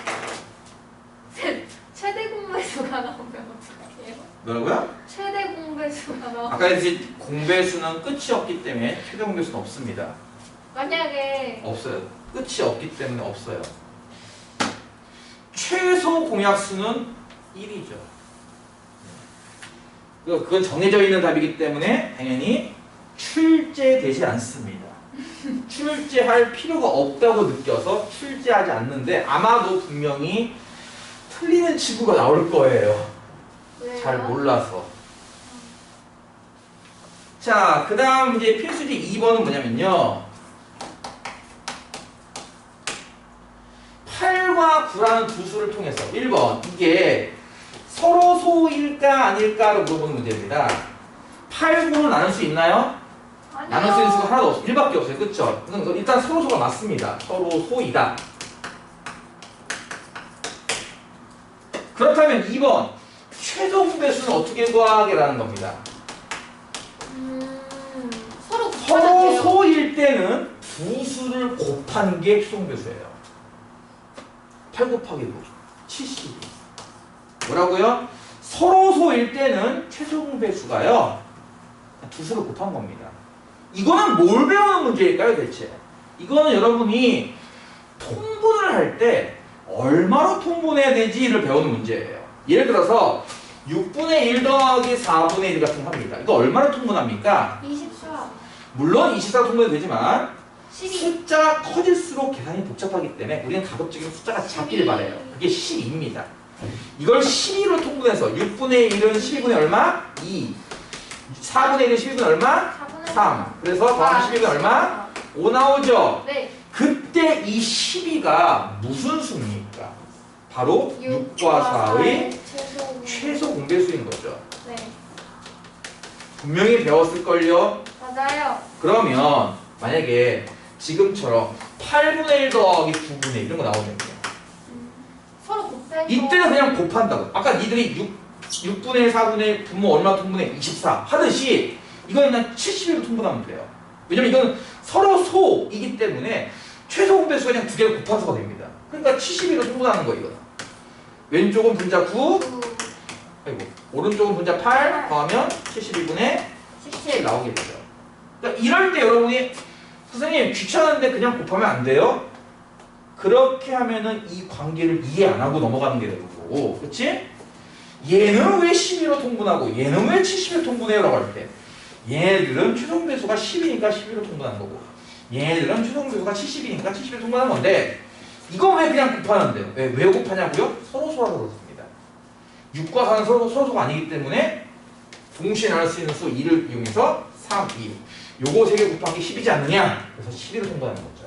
최대 공배수가 나오면 어떡해요?
뭐라고요?
최대 공배수가 나오면
아까 했듯이 공배수는 끝이 없기 때문에 최대 공배수는 없습니다.
만약에
없어요. 끝이 없기 때문에 없어요. 최소 공약수는 1이죠. 그건 정해져 있는 답이기 때문에 당연히 출제되지 않습니다. 출제할 필요가 없다고 느껴서 출제하지 않는데 아마도 분명히 틀리는 친구가 나올 거예요.
왜요?
잘 몰라서. 자, 그 다음 이제 필수지 2번은 뭐냐면요. 8과 9라는 두 수를 통해서 1번 이게 서로 소일까 아닐까로 물어보는 문제입니다. 8, 9는 나눌 수 있나요?
아니요.
나눌 수 있는 수가 하나도 없어요. 1밖에 없어요. 그쵸? 일단 서로 소가 맞습니다. 서로 소이다. 그렇다면 2번 최소 공배수는 어떻게 구하게라는 겁니다. 서로 소일 때는 두 수를 곱하는 게 최소 공배수예요. 8 곱하기 9 72. 뭐라고요? 서로 소일 때는 최소 공배수가요 두 수를 곱한 겁니다. 이거는 뭘 배우는 문제일까요 대체? 이거는 여러분이 통분을 할 때 얼마로 통분해야 되지를 배우는 문제예요. 예를 들어서 6분의 1 더하기 4분의 1 같은 거 합니다. 이거 얼마로 통분합니까?
24.
물론 24로 통분해도 되지만
12.
숫자가 커질수록 계산이 복잡하기 때문에 우리는 가급적이면 숫자가 작기를
12.
바래요. 그게 12입니다. 이걸 12로 통분해서 6분의 1은 12분의 얼마? 2. 4분의 1은 12분의 얼마? 3. 그래서 더하면 12분의 얼마? 5 나오죠?
네.
그때 이 12가 무슨 수입니까? 바로 6과 4의 최소 공배수인 거죠.
네.
분명히 배웠을걸요?
맞아요.
그러면 만약에 지금처럼 8분의 1 더하기 9분의 1 이런 거 나오면요.
서로 곱해서.
이때는 그냥 곱한다고. 아까 니들이 6분의 1, 4분의 1, 분모 얼마 통분해 24 하듯이 이거는 그냥 71로 통분하면 돼요. 왜냐면 이거는 서로 소이기 때문에 최소 공배수가 그냥 두 개를 곱해서가 됩니다. 그러니까 71로 통분하는 거예요. 이거는. 왼쪽은 분자 9, 아이고, 오른쪽은 분자 8 더하면 72분의 17 나오게 되죠. 그러니까 이럴 때 여러분이 선생님 귀찮은데 그냥 곱하면 안 돼요? 그렇게 하면은 이 관계를 이해 안 하고 넘어가는 게 되는 거고, 그렇지? 얘는 왜 12로 통분하고 얘는 왜 70로 통분해요? 라고 할 때 얘네들은 최소 공배수가 10이니까 12로 통분하는 거고 얘네들은 최소 공배수가 70이니까 70로 통분하는 건데 이거 왜 그냥 곱하는데요? 왜 곱하냐고요? 서로 소화가 그렇습니다. 6과 4는 서로 소가 아니기 때문에 동시에 나눌 수 있는 수 2를 이용해서 3, 2 요거 3개 곱하기 10이지 않느냐? 그래서 12로 통분하는 거죠.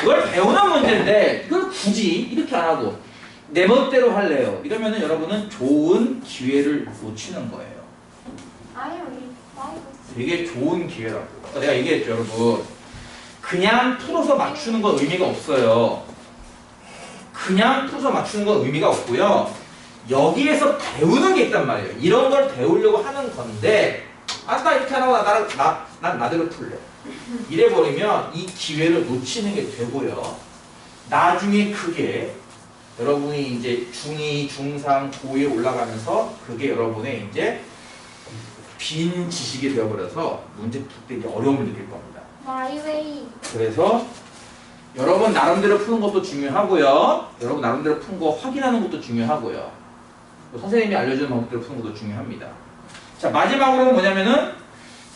그걸 배우는 문제인데 이걸 굳이 이렇게 안 하고 내 멋대로 할래요. 이러면은 여러분은 좋은 기회를 놓치는 거예요.
아유,
되게 좋은 기회라고. 그러니까 내가 얘기했죠, 여러분. 그냥 풀어서 맞추는 건 의미가 없어요. 그냥 풀어서 맞추는 건 의미가 없고요. 여기에서 배우는 게 있단 말이에요. 이런 걸 배우려고 하는 건데 아까 이렇게 하라고 난 나대로 풀래. 이래버리면 이 기회를 놓치는 게 되고요. 나중에 그게 여러분이 이제 중2, 중3, 고2에 올라가면서 그게 여러분의 이제 빈 지식이 되어버려서 문제 풀 때 이제 어려움을 느낄 겁니다.
마이웨이.
그래서 여러분 나름대로 푸는 것도 중요하고요. 여러분 나름대로 푼 거 확인하는 것도 중요하고요. 선생님이 알려주는 방법대로 푸는 것도 중요합니다. 자, 마지막으로는 뭐냐면은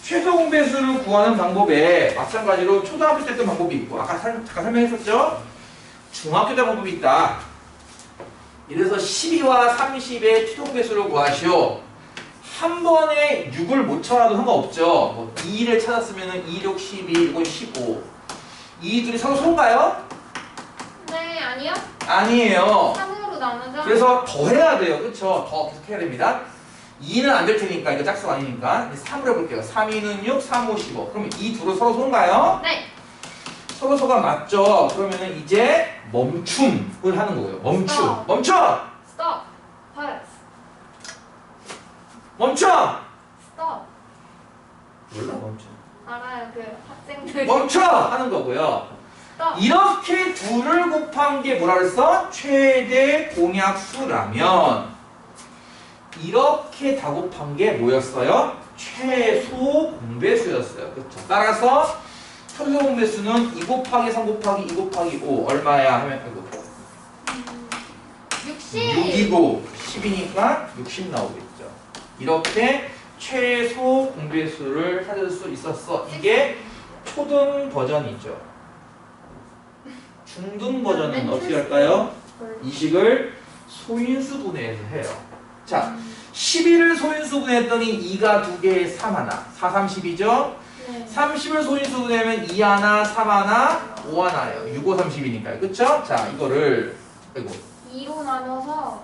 최소 공배수를 구하는 방법에 마찬가지로 초등학교 때 했던 방법이 있고 아까 잠깐 설명했었죠? 중학교 때 방법이 있다. 이래서 12와 30의 최소 공배수를 구하시오. 한 번에 6을 못 찾아도 상관없죠. 뭐 2를 찾았으면 2, 6, 12, 이건 15. 이 둘이 서로 소인가요?
네, 아니요.
아니에요.
3으로 나누죠.
그래서 더 해야 돼요. 그렇죠? 더 계속 해야 됩니다. 2는 안 될 테니까 이거 짝수가 아니니까 3으로 해볼게요. 3, 2는 6, 3, 5, 15. 그럼 이 둘은 서로 소인가요?
네.
서로 소가 맞죠? 그러면은 이제 멈춤을 하는 거고요. 멈춤.
Stop.
멈춰!
Stop. Pause.
멈춰!
Stop.
몰라 멈춰.
알아요. 그 학생들.
멈춰! 하는 거고요.
Stop.
이렇게 둘을 곱한 게 뭐라 그랬어? 최대 공약수라면 이렇게 다 곱한 게 뭐였어요? 최소 공배수였어요. 그렇죠? 따라서 최소 공배수는 2 곱하기 3 곱하기 2 곱하기 5 얼마야? 하면 아이고
60.
6이고 10이니까 60 나오겠죠. 이렇게 최소 공배수를 찾을 수 있었어. 이게 초등 버전이죠. 중등 버전은 어떻게 할까요? 이 식을 소인수 분해해서 해요. 자, 11을 소인수 분해했더니 2가 2개에 3 하나. 4, 30이죠?
네.
30을 소인수 분해하면 2 하나, 3 하나, 5 하나예요. 6, 5, 30이니까요. 그쵸? 자, 이거를 아이고
2로 나눠서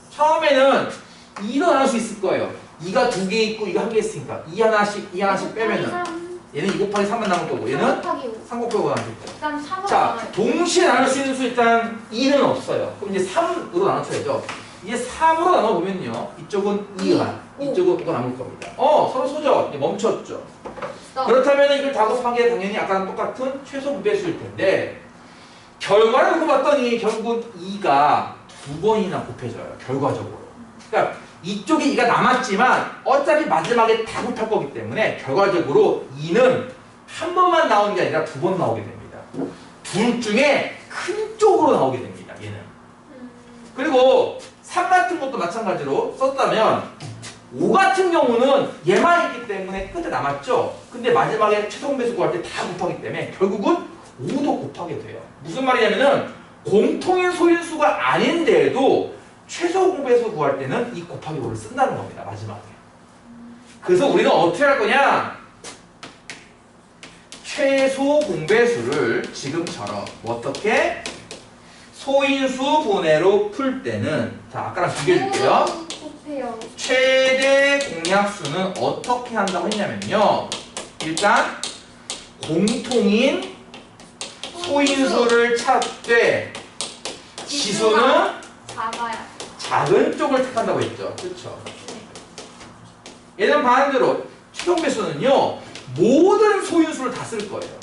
처음에는 2로 나눌 수 있을 거예요. 2가 2개 있고 이거 1개 있으니까 2 하나씩 빼면은
3,
얘는 2 곱하기 3만 남을 거고
3
얘는
곱하기 5.
3 곱하기 5 남을 거고.
일단 3으로
자,
나눠요.
동시에 나눌 수 있는 수 일단 2는 없어요. 그럼 이제 3으로 나눠줘야죠. 이제 3으로 나눠보면요. 이쪽은 2가, 이쪽은 이거 남을 겁니다. 서로 소죠? 이제 멈췄죠.
Stop.
그렇다면 이걸 다 곱한 게 당연히 아까랑 똑같은 최소 분배수일 텐데 결과를 놓고 봤더니 결국은 2가 2번이나 곱해져요. 결과적으로. 그러니까 이쪽에 2가 남았지만 어차피 마지막에 다 곱할 거기 때문에 결과적으로 2는 한 번만 나오는 게 아니라 2번 나오게 됩니다. 둘 중에 큰 쪽으로 나오게 됩니다. 얘는. 그리고 3 같은 것도 마찬가지로 썼다면 5 같은 경우는 얘만 있기 때문에 끝에 남았죠. 근데 마지막에 최소 배수 구할 때 다 곱하기 때문에 결국은 5도 곱하게 돼요. 무슨 말이냐면은 공통인 소인수가 아닌데도 최소 공배수 구할 때는 이 곱하기 5를 쓴다는 겁니다. 마지막에. 그래서 우리는 어떻게 할 거냐? 최소 공배수를 지금처럼 어떻게? 소인수 분해로 풀 때는 자 아까랑 비교해줄게요.
곱해요.
최대 공약수는 어떻게 한다고 했냐면요. 일단 공통인 소인수를 찾되 지수는
작아야.
작은 쪽을 택한다고 했죠. 그렇죠? 얘는 반대로 최종 배수는요. 모든 소인수를 다 쓸 거예요.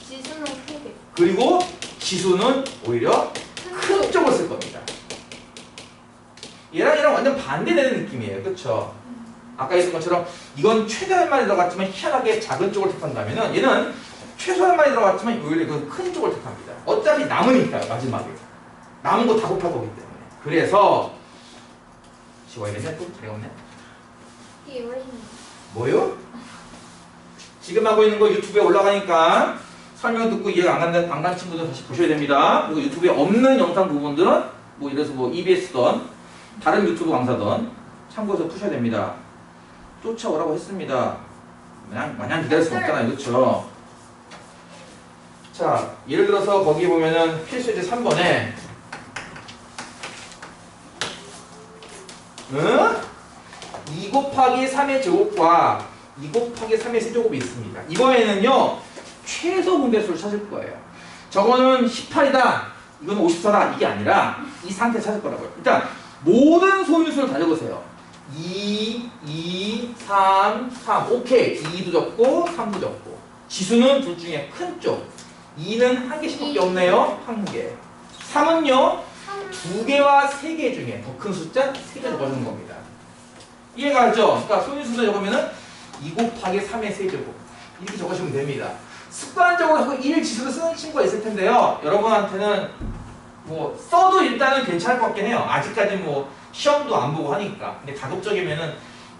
지수는 크게.
그리고 지수는 오히려 큰 쪽을 쓸 겁니다. 얘랑 완전 반대되는 느낌이에요. 그렇죠? 아까 했던 것처럼 이건 최대한만이 들어갔지만 희한하게 작은 쪽을 택한다면 얘는 최소한만이 들어갔지만 오히려 그 큰 쪽을 택합니다. 어차피 남으니까요. 마지막에. 남은 거 다 곱할 거기 때문에. 그래서 지워야겠네. 또 잘해왔네.
이게 왜 힘이?
뭐요? 지금 하고 있는 거 유튜브에 올라가니까 설명 듣고 이해가 안 간 친구들 다시 보셔야 됩니다. 그리고 유튜브에 없는 영상 부분들은 뭐 이래서 뭐 EBS든 다른 유튜브 강사든 참고해서 푸셔야 됩니다. 쫓아오라고 했습니다. 마냥 기다릴 수 없잖아요. 그렇죠? 자, 예를 들어서 거기 보면은 필수제 3번에 2 곱하기 3의 제곱과 2 곱하기 3의 세제곱이 있습니다. 이번에는요 최소 분배수를 찾을 거예요. 저거는 18이다 이건 54다 이게 아니라 이 상태 찾을 거라고요. 일단 모든 소인수를 다 적으세요. 2, 3, 3 오케이. 2도 적고 3도 적고 지수는 둘 중에 큰 쪽 2는 한 개씩밖에 없네요. 한 개 3은요 2개와 3개 중에 더 큰 숫자 3개 적어주는 겁니다. 이해가죠? 그러니까 소인수를 적으면은 2 곱하기 3의 세제곱 이렇게 적으시면 됩니다. 습관적으로 1 지수를 쓰는 친구가 있을 텐데요. 여러분한테는 뭐 써도 일단은 괜찮을 것 같긴 해요. 아직까지 뭐 시험도 안 보고 하니까. 근데 가급적이면은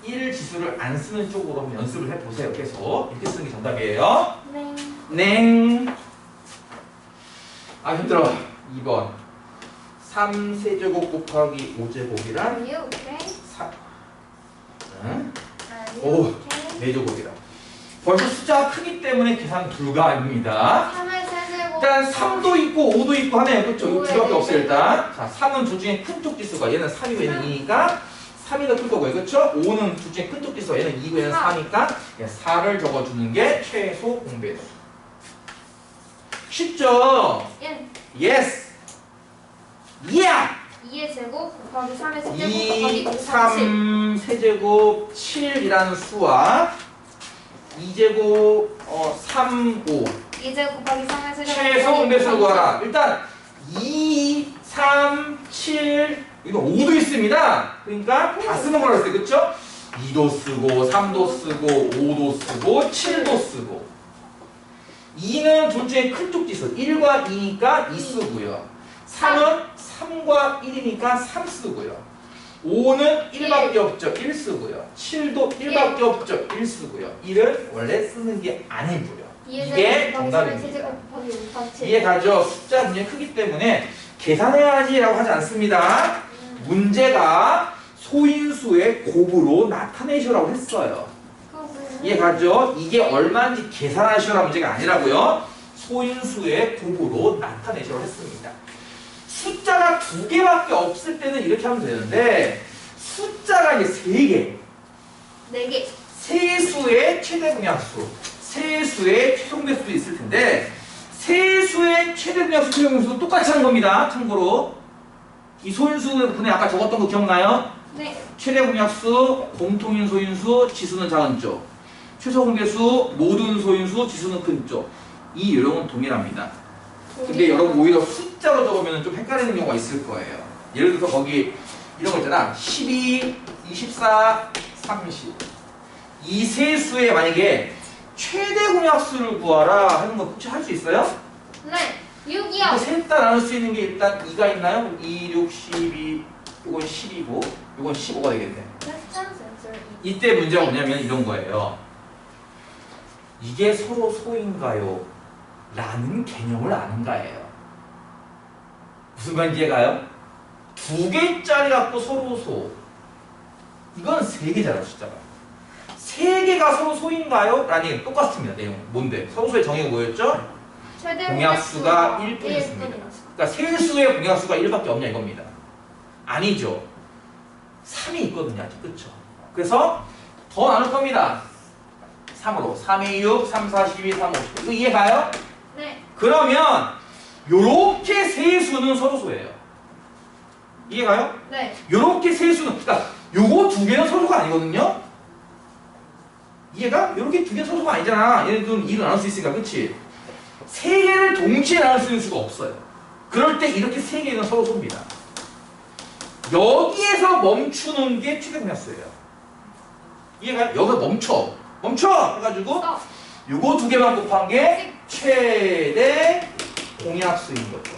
1 지수를 안 쓰는 쪽으로 한번 연습을 해보세요. 계속 이렇게 쓰는 게 정답이에요.
네.
냉. 아 힘들어. 2번 3세제곱 곱하기 5제곱이란
Are you okay?
4 응?
Are
오.
you okay?
4제곱이라 벌써 숫자가 크기 때문에 계산 불가입니다.
3의 세제곱.
일단 3도 있고 5도 있고 하네요. 그렇죠? 이 두 개밖에
오의
없어요 일단. 자, 3은 둘 중에 큰 쪽 지수가 얘는 3이고 얘는 2니까 3이 더 클 거고요. 그렇죠? 5는 둘 중에 큰 쪽 지수가 얘는 2고 얘는 4니까 4를 적어주는 게 최소 공배수. 쉽죠?
예.
Yes! Yeah!
2의 제곱 곱하기 3의 세제곱
2,
곱하기 5, 7.
3 세제곱 7이라는 수와 2제곱 3, 5
2제곱 곱하기 3의 세제곱
최소 공배수를 구하라. 일단 2, 3, 7 이거 5도 있습니다. 그러니까 다 쓰는 거라고 했어요. 그쵸? 2도 쓰고 3도 쓰고 5도 쓰고 7도 쓰고 2는 둘 중에 큰 쪽 지수 1과 2니까 2 쓰고요. 3은 3과 1이니까 3 쓰고요. 5는 1밖에 없죠. 1 쓰고요. 7도 1밖에 없죠. 1 쓰고요. 1은 원래 쓰는 게 아니고요. 이게 정답입니다. 이해가죠? 숫자 굉장히 크기 때문에 계산해야지라고 하지 않습니다. 문제가 소인수의 곱으로 나타내시오라고 했어요. 이해가죠? 이게 얼마인지 계산하시오라는 문제가 아니라고요. 소인수의 곱으로 나타내시오라고 했습니다. 숫자가 2개밖에 없을 때는 이렇게 하면 되는데 숫자가 이제 3개
4개.
세수의 최대 공약수 세수의 최종배수도 있을 텐데 세수의 최대 공약수 최대 공약수도 똑같이 하는 겁니다. 참고로 이 소인수 분해 아까 적었던 거 기억나요?
네.
최대 공약수 공통인 소인수 지수는 작은 쪽 최소 공배수 모든 소인수 지수는 큰 쪽 이 요령은 동일합니다. 근데 여러분 오히려 숫자로 적으면 좀 헷갈리는 경우가 있을 거예요. 예를 들어서 거기 이런 거 있잖아. 12, 24, 30. 이 세 수에 만약에 최대 공약수를 구하라 하는 거 혹시 할 수 있어요?
네. 6이요.
셋 다 나눌 수 있는 게 일단 2가 있나요? 2, 6, 12, 이건 10이고 이건 15가 되겠네. 이때 문제가 뭐냐면 이런 거예요. 이게 서로 소인가요? 라는 개념을 아는가예요. 무슨 말인지 이해가요? 두 개짜리 갖고 서로 소. 이건 세 개잖아, 숫자가. 세 개가 서로 소인가요? 라는 얘기 똑같습니다. 내용. 뭔데? 서로 소의 정의가 뭐였죠?
최대
공약수가 1뿐이었습니다. 그러니까 세수의 공약수가 1밖에 없냐 이겁니다. 아니죠. 3이 있거든요. 아직. 그쵸? 그래서 더 나눌 겁니다. 3으로. 3에 6, 3, 4, 12, 3, 50. 이거 이해가요?
네.
그러면 요렇게 세수는 서로소예요. 이해가요?
네.
요렇게 세수는 그러니까 요거 두 개는 서로가 아니거든요. 이해가? 요렇게 두 개는 서로가 아니잖아. 얘네들은 2로 나눌 수 있으니까. 그치? 세 개를 동시에 나눌 수 있는 수가 없어요. 그럴 때 이렇게 세 개는 서로소입니다. 여기에서 멈추는 게 최대 공약수예요. 이해가? 여기서 멈춰! 해가지고 요거 두 개만 곱한 게 최대 공약수인 거죠.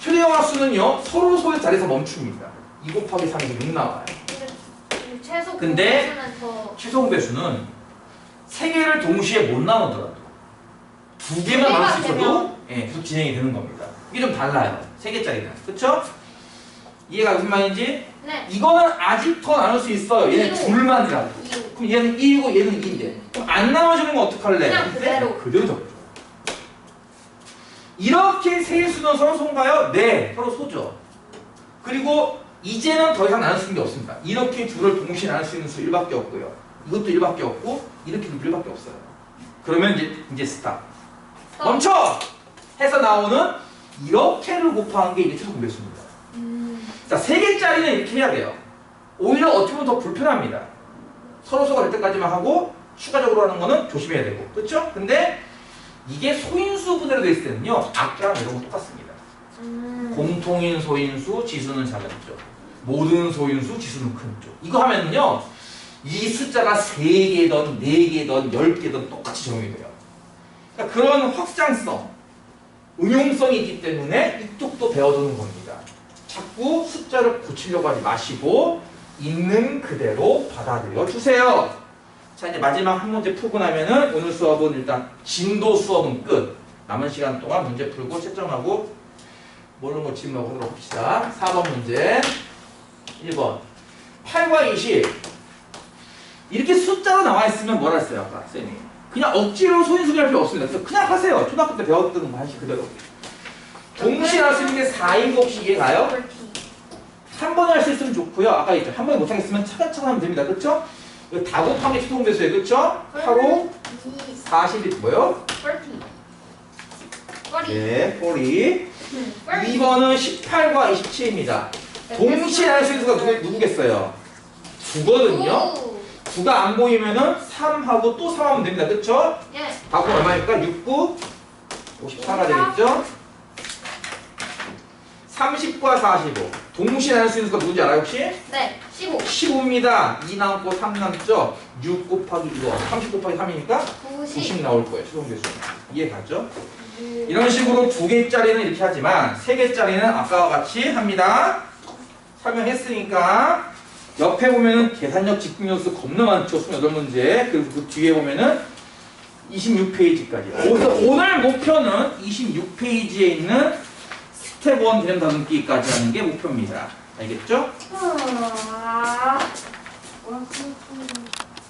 최대 공약수는요 서로 소의 자리에서 멈춥니다. 2 곱하기 3에서 6 나와요.
최소
근데
공배수는 더
최소 공배수는 세 개를 동시에 못 나누더라도 두 개만 나눌 수 있어도 계속 진행이 되는 겁니다. 이게 좀 달라요. 세 개짜리는. 그쵸? 이해가 무슨 말인지?
네.
이거는 아직 더 나눌 수 있어요. 얘는
2로.
둘만이라도. 그럼 얘는 1이고 얘는 2인데 그럼 안 나눠지는 건 어떡할래?
그냥 그대로.
그대로 적죠. 이렇게 세 수는 서로 소인가요? 네, 서로 소죠. 그리고 이제는 더 이상 나눌 수 있는 게 없습니다. 이렇게 둘을 동시에 나눌 수 있는 수 1밖에 없고요. 이것도 1밖에 없고 이렇게도 1밖에 없어요. 그러면 이제 스탑. 멈춰! 해서 나오는 이렇게를 곱한 게 이게 최소 공배수입니다. 자, 3개짜리는 이렇게 해야 돼요. 오히려 어떻게 보면 더 불편합니다. 서로소가 될 때까지만 하고 추가적으로 하는 거는 조심해야 되고. 그렇죠? 근데 이게 소인수 분해로 되어 있을 때는요. 아까랑 이런 거 똑같습니다. 공통인 소인수, 지수는 작은 쪽. 모든 소인수, 지수는 큰 쪽. 이거 하면은요. 이 숫자가 3개든 4개든 10개든 똑같이 적용이 돼요. 그러니까 그런 확장성, 응용성이 있기 때문에 이쪽도 배워두는 겁니다. 자꾸 숫자를 고치려고 하지 마시고 있는 그대로 받아들여 주세요. 자, 이제 마지막 한 문제 풀고 나면은 오늘 수업은 일단 진도 수업은 끝. 남은 시간 동안 문제 풀고 채점하고 모르는 거 질문하고 하도록 합시다. 4번 문제 1번 8과 20 이렇게 숫자로 나와 있으면 뭐라 했어요 아까 쌤이? 그냥 억지로 소인수기 할 필요 없습니다. 그래서 그냥 하세요. 초등학교 때 배웠던 거 하시 그대로. 동시에 할 수 있는 게 4인 곱씩 이해가요? 한 번에 할 수 있으면 좋고요. 아까 얘기했죠. 한 번에 못하겠으면 차근차근 하면 됩니다. 그쵸? 이거 다 곱한 게 최소 공배수예요. 그쵸? 8호 40이 뭐요?
40.
네, 40. 2번은 18과 27입니다. 동시에 할 수 있는 수가 누구겠어요? 9거든요. 9가 안 보이면은 3하고 또 3하면 됩니다. 그쵸?
예.
답은 얼마니까? 6, 9, 54가 되겠죠? 30과 45. 동시에 나눌 수 있는 수가 누군지 알아요, 혹시?
네. 15.
15입니다. 2 남고 3 남죠? 6 곱하기 이거. 30 곱하기 3이니까 90 나올 거예요. 최종배수. 이해 가죠? 이런 식으로 2개짜리는 이렇게 하지만 3개짜리는 아까와 같이 합니다. 설명했으니까 옆에 보면은 계산력 집중력수 겁나 많죠. 28문제. 그리고 그 뒤에 보면은 26페이지까지. 오늘 목표는 26페이지에 있는 스텝 1 개념 다듬기까지 하는 게 목표입니다. 알겠죠?